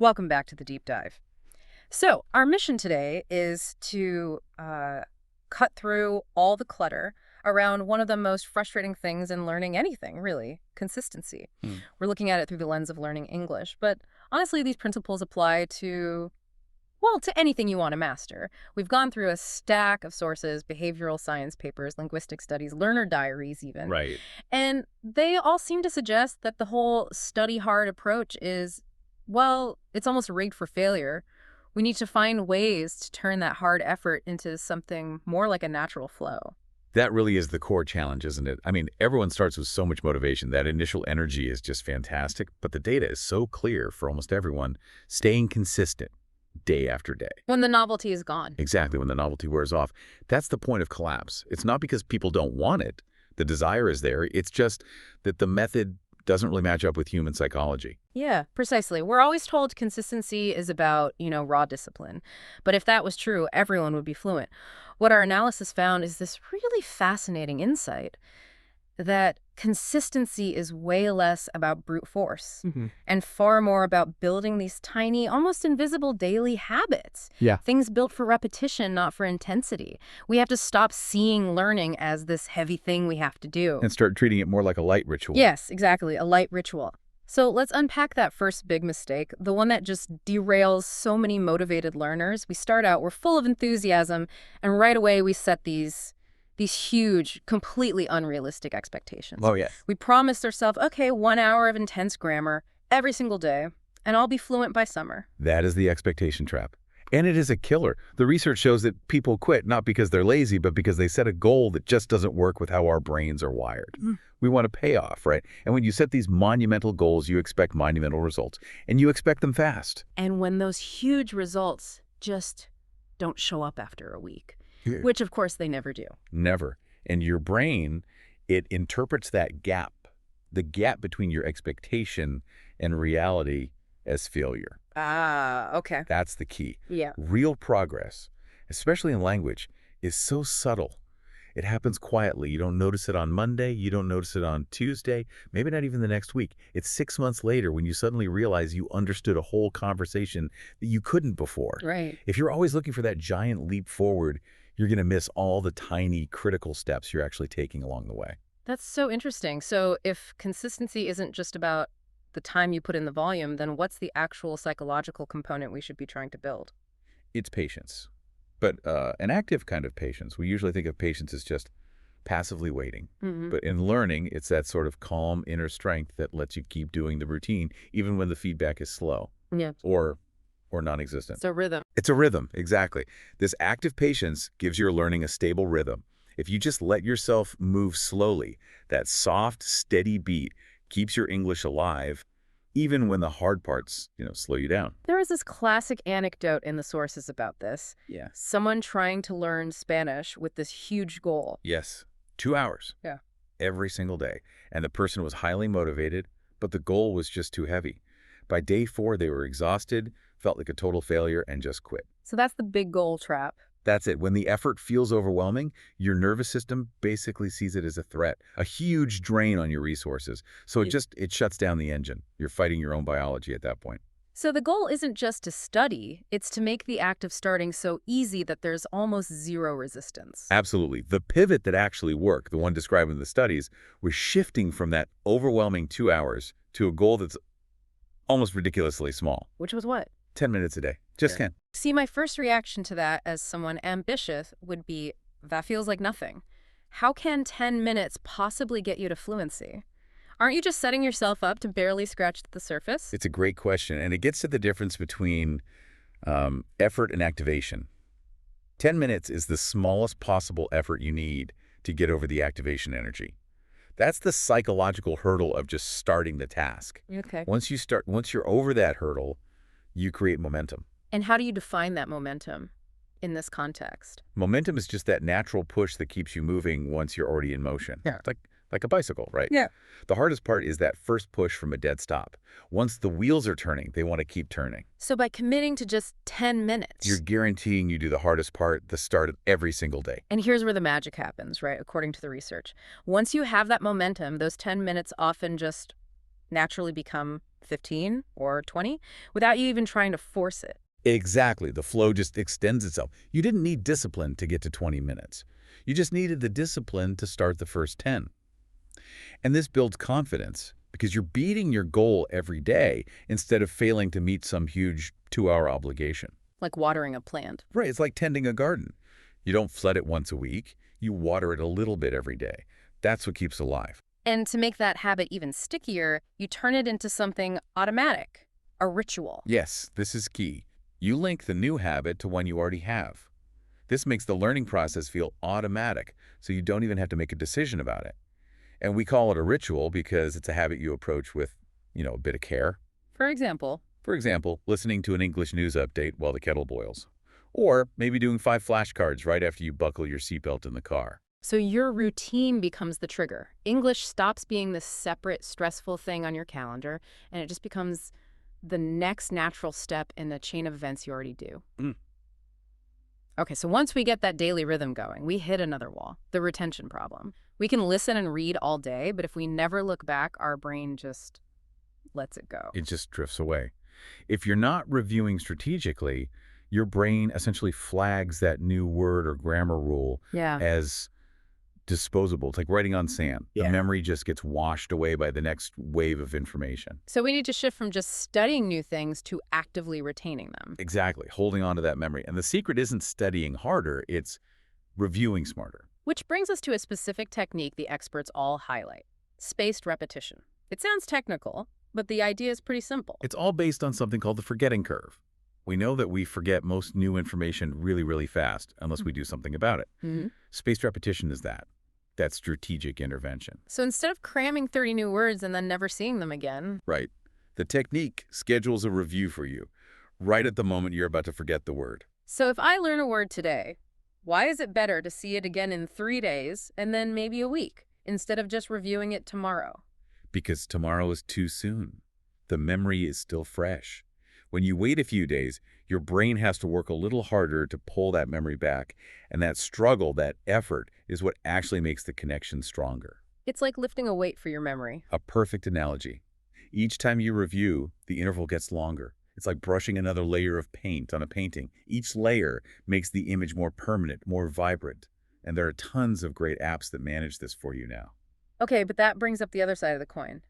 Welcome back to the deep dive. So, our mission today is to cut through all the clutter around one of the most frustrating things in learning anything, really, consistency. Hmm. We're looking at it through the lens of learning English, but honestly, these principles apply to, well, to anything you want to master. We've gone through a stack of sources, behavioral science papers, linguistic studies, learner diaries even, Right. and they all seem to suggest that the whole study hard approach is, well, it's almost rigged for failure. We need to find ways to turn that hard effort into something more like a natural flow. That really is the core challenge, isn't it? I mean, everyone starts with so much motivation. That initial energy is just fantastic, but the data is so clear for almost everyone, staying consistent day after day. When the novelty is gone. Exactly, when the novelty wears off. That's the point of collapse. It's not because people don't want it. The desire is there. It's just that the method doesn't really match up with human psychology. Yeah, precisely. We're always told consistency is about, raw discipline. But if that was true, everyone would be fluent. What our analysis found is this really fascinating insight that consistency is way less about brute force and far more about building these tiny, almost invisible daily habits. Yeah. Things built for repetition, not for intensity. We have to stop seeing learning as this heavy thing we have to do. And start treating it more like a light ritual. Yes, exactly, a light ritual. So let's unpack that first big mistake, the one that just derails so many motivated learners. We start out, we're full of enthusiasm, and right away we set these huge, completely unrealistic expectations. Oh, yes. We promised ourselves, okay, 1 hour of intense grammar every single day, and I'll be fluent by summer. That is the expectation trap. And it is a killer. The research shows that people quit not because they're lazy, but because they set a goal that just doesn't work with how our brains are wired. We want a payoff, right? And when you set these monumental goals, you expect monumental results, and you expect them fast. And when those huge results just don't show up after a week, which of course they never do. Never. And your brain, it interprets that gap, the gap between your expectation and reality, as failure. Ah, okay. That's the key. Yeah. Real progress, especially in language, is so subtle. It happens quietly. You don't notice it on Monday. You don't notice it on Tuesday, maybe not even the next week. It's 6 months later when you suddenly realize you understood a whole conversation that you couldn't before. Right. If you're always looking for that giant leap forward, you're going to miss all the tiny critical steps you're actually taking along the way. That's so interesting. So if consistency isn't just about the time you put in the volume, then what's the actual psychological component we should be trying to build? It's patience, but an active kind of patience. We usually think of patience as just passively waiting. But in learning, it's that sort of calm inner strength that lets you keep doing the routine, even when the feedback is slow Yeah. or non-existent. It's a rhythm. It's a rhythm, exactly. This active patience gives your learning a stable rhythm. If you just let yourself move slowly, that soft, steady beat keeps your English alive, even when the hard parts, slow you down. There is this classic anecdote in the sources about this. Yeah. Someone trying to learn Spanish with this huge goal. Yes. 2 hours. Yeah. Every single day. And the person was highly motivated, but the goal was just too heavy. By day 4, they were exhausted, felt like a total failure, and just quit. So that's the big goal trap. That's it. When the effort feels overwhelming, your nervous system basically sees it as a threat, a huge drain on your resources. So it shuts down the engine. You're fighting your own biology at that point. So the goal isn't just to study, it's to make the act of starting so easy that there's almost zero resistance. Absolutely. The pivot that actually worked, the one described in the studies, was shifting from that overwhelming 2 hours to a goal that's almost ridiculously small. Which was what? 10 minutes a day. Just 10. See, my first reaction to that as someone ambitious would be, that feels like nothing. How can 10 minutes possibly get you to fluency? Aren't you just setting yourself up to barely scratch the surface? It's a great question, and it gets to the difference between effort and activation. 10 minutes is the smallest possible effort you need to get over the activation energy. That's the psychological hurdle of just starting the task. Okay. Once you're over that hurdle, you create momentum. And how do you define that momentum in this context? Momentum is just that natural push that keeps you moving once you're already in motion. Yeah. It's like a bicycle, right? Yeah. The hardest part is that first push from a dead stop. Once the wheels are turning, they want to keep turning. So by committing to just 10 minutes. You're guaranteeing you do the hardest part, the start of every single day. And here's where the magic happens, right? According to the research. Once you have that momentum, those 10 minutes often just naturally become 15 or 20 without you even trying to force it. Exactly. The flow just extends itself. You didn't need discipline to get to 20 minutes. You just needed the discipline to start the first 10. And this builds confidence because you're beating your goal every day instead of failing to meet some huge 2-hour obligation. Like watering a plant. Right, it's like tending a garden. You don't flood it once a week. You water it a little bit every day. That's what keeps it alive. And to make that habit even stickier, you turn it into something automatic, a ritual. Yes, this is key. You link the new habit to one you already have. This makes the learning process feel automatic, so you don't even have to make a decision about it. And we call it a ritual because it's a habit you approach with, a bit of care. For example, For example, listening to an English news update while the kettle boils. Or maybe doing 5 flashcards right after you buckle your seatbelt in the car. so your routine becomes the trigger. English stops being this separate, stressful thing on your calendar, and it just becomes the next natural step in the chain of events you already do. Mm. Okay, so once we get that daily rhythm going, we hit another wall, the retention problem. We can listen and read all day, but if we never look back, our brain just lets it go. It just drifts away. If you're not reviewing strategically, your brain essentially flags that new word or grammar rule Yeah. as disposable. It's like writing on sand. Yeah. The memory just gets washed away by the next wave of information. So we need to shift from just studying new things to actively retaining them. Exactly, holding on to that memory. And the secret isn't studying harder, it's reviewing smarter. Which brings us to a specific technique the experts all highlight, spaced repetition. It sounds technical, but the idea is pretty simple. It's all based on something called the forgetting curve. We know that we forget most new information really, really fast unless we do something about it. Mm-hmm. Spaced repetition is that. That's strategic intervention. So instead of cramming 30 new words and then never seeing them again, Right. The technique schedules a review for you right at the moment you're about to forget the word. so if I learn a word today, why is it better to see it again in 3 days and then maybe a week instead of just reviewing it tomorrow? Because tomorrow is too soon. The memory is still fresh. When you wait a few days, your brain has to work a little harder to pull that memory back. And that struggle, that effort, is what actually makes the connection stronger. It's like lifting a weight for your memory. A perfect analogy. Each time you review, the interval gets longer. It's like brushing another layer of paint on a painting. Each layer makes the image more permanent, more vibrant. And there are tons of great apps that manage this for you now. Okay, but that brings up the other side of the coin.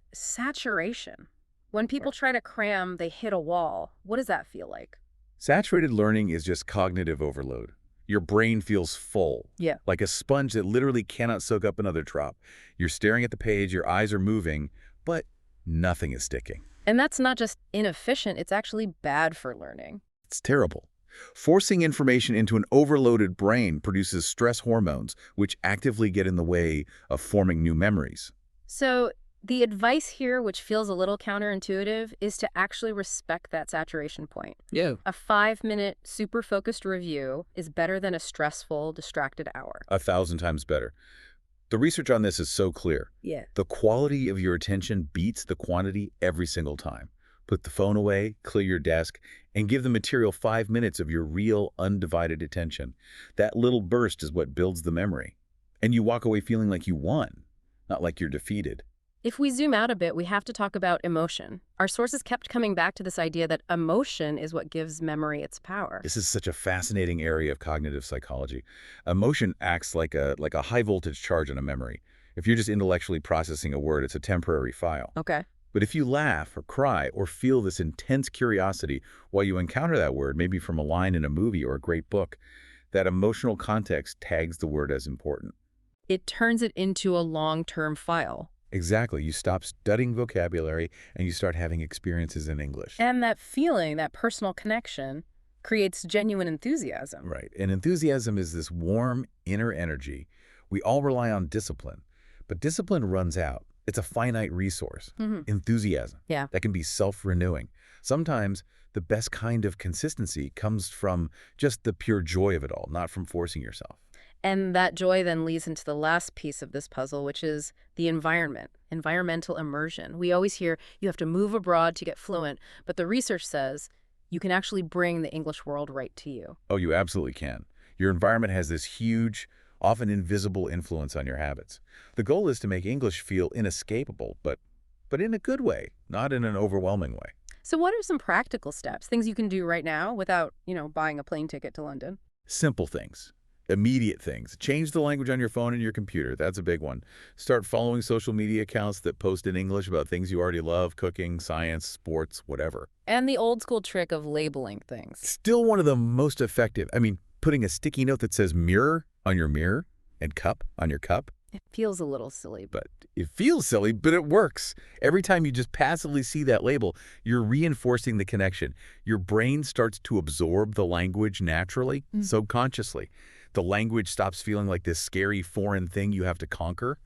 Saturation. When people try to cram, they hit a wall. What does that feel like? Saturated learning is just cognitive overload. Your brain feels full, Yeah. like a sponge that literally cannot soak up another drop. You're staring at the page, your eyes are moving, but nothing is sticking. And that's not just inefficient, it's actually bad for learning. It's terrible. Forcing information into an overloaded brain produces stress hormones, which actively get in the way of forming new memories. So the advice here, which feels a little counterintuitive, is to actually respect that saturation point. Yeah. A 5-minute, super focused review is better than a stressful, distracted hour. 1,000 times better. The research on this is so clear. Yeah. The quality of your attention beats the quantity every single time. Put the phone away, clear your desk, and give the material 5 minutes of your real, undivided attention. That little burst is what builds the memory. And you walk away feeling like you won, not like you're defeated. If we zoom out a bit, we have to talk about emotion. Our sources kept coming back to this idea that emotion is what gives memory its power. This is such a fascinating area of cognitive psychology. Emotion acts like a high-voltage charge on a memory. If you're just intellectually processing a word, it's a temporary file. Okay. But if you laugh or cry or feel this intense curiosity while you encounter that word, maybe from a line in a movie or a great book, that emotional context tags the word as important. It turns it into a long-term file. Exactly. You stop studying vocabulary and you start having experiences in English. And that feeling, that personal connection, creates genuine enthusiasm. Right. And enthusiasm is this warm inner energy. We all rely on discipline, but discipline runs out. It's a finite resource. Enthusiasm. Yeah. That can be self-renewing. Sometimes the best kind of consistency comes from just the pure joy of it all, not from forcing yourself. And that joy then leads into the last piece of this puzzle, which is the environment, environmental immersion. We always hear you have to move abroad to get fluent, but the research says you can actually bring the English world right to you. Oh, you absolutely can. Your environment has this huge, often invisible influence on your habits. The goal is to make English feel inescapable, but but in a good way, not in an overwhelming way. So what are some practical steps, things you can do right now without, buying a plane ticket to London? Simple things. Immediate things. Change the language on your phone and your computer. That's a big one. Start following social media accounts that post in English about things you already love, cooking, science, sports, whatever. And the old school trick of labeling things. Still one of the most effective. I mean, putting a sticky note that says mirror on your mirror and cup on your cup. It feels a little silly. But it feels silly, but it works. Every time you just passively see that label, you're reinforcing the connection. Your brain starts to absorb the language naturally, subconsciously. The language stops feeling like this scary foreign thing you have to conquer,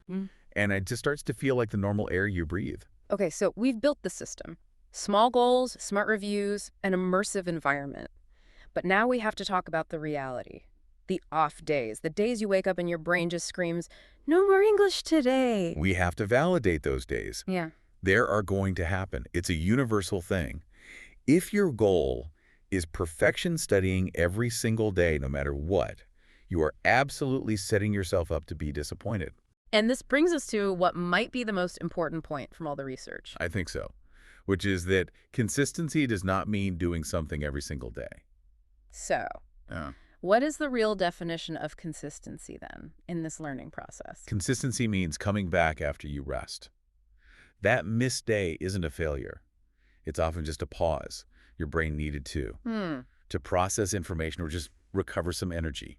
and it just starts to feel like the normal air you breathe. Okay, so we've built the system. Small goals, smart reviews, an immersive environment. But now we have to talk about the reality. The off days, the days you wake up and your brain just screams, "No more English today." We have to validate those days. Yeah. There are going to happen. It's a universal thing. If your goal is perfection studying every single day, no matter what, you are absolutely setting yourself up to be disappointed. And this brings us to what might be the most important point from all the research. I think so, which is that consistency does not mean doing something every single day. So, Yeah. what is the real definition of consistency then in this learning process? Consistency means coming back after you rest. That missed day isn't a failure. It's often just a pause your brain needed to process information or just recover some energy.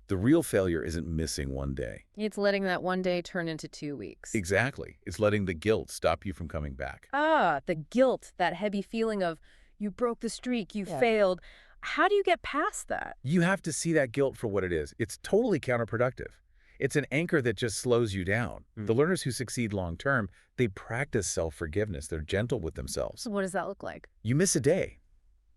The real failure isn't missing one day. It's letting that one day turn into 2 weeks. Exactly. It's letting the guilt stop you from coming back. Ah, the guilt, that heavy feeling of you broke the streak, you failed. How do you get past that? You have to see that guilt for what it is. It's totally counterproductive. It's an anchor that just slows you down. The learners who succeed long-term, they practice self-forgiveness. They're gentle with themselves. So what does that look like? You miss a day.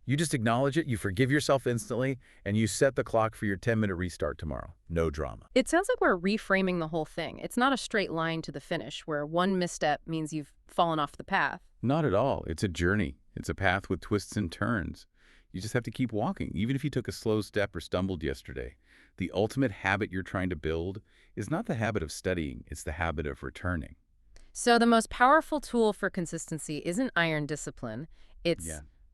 You just acknowledge it, you forgive yourself instantly, and you set the clock for your 10-minute restart tomorrow. No drama. It sounds like we're reframing the whole thing. It's not a straight line to the finish where one misstep means you've fallen off the path. Not at all. It's a journey. It's a path with twists and turns. You just have to keep walking, even if you took a slow step or stumbled yesterday. The ultimate habit you're trying to build is not the habit of studying, it's the habit of returning. So the most powerful tool for consistency isn't iron discipline. It's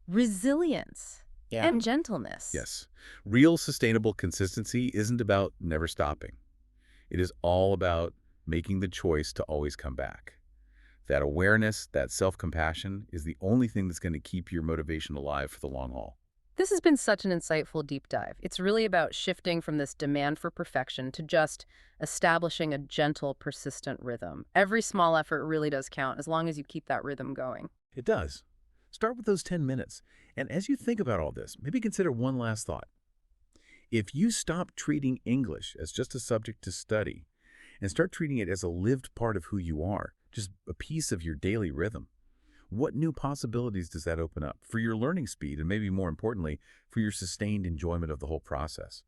resilience and gentleness. Yes. Real sustainable consistency isn't about never stopping. It is all about making the choice to always come back. That awareness, that self-compassion is the only thing that's going to keep your motivation alive for the long haul. This has been such an insightful deep dive. It's really about shifting from this demand for perfection to just establishing a gentle, persistent rhythm. Every small effort really does count as long as you keep that rhythm going. It does. Start with those 10 minutes. And as you think about all this, maybe consider one last thought. If you stop treating English as just a subject to study and start treating it as a lived part of who you are, just a piece of your daily rhythm, what new possibilities does that open up for your learning speed and maybe more importantly, for your sustained enjoyment of the whole process?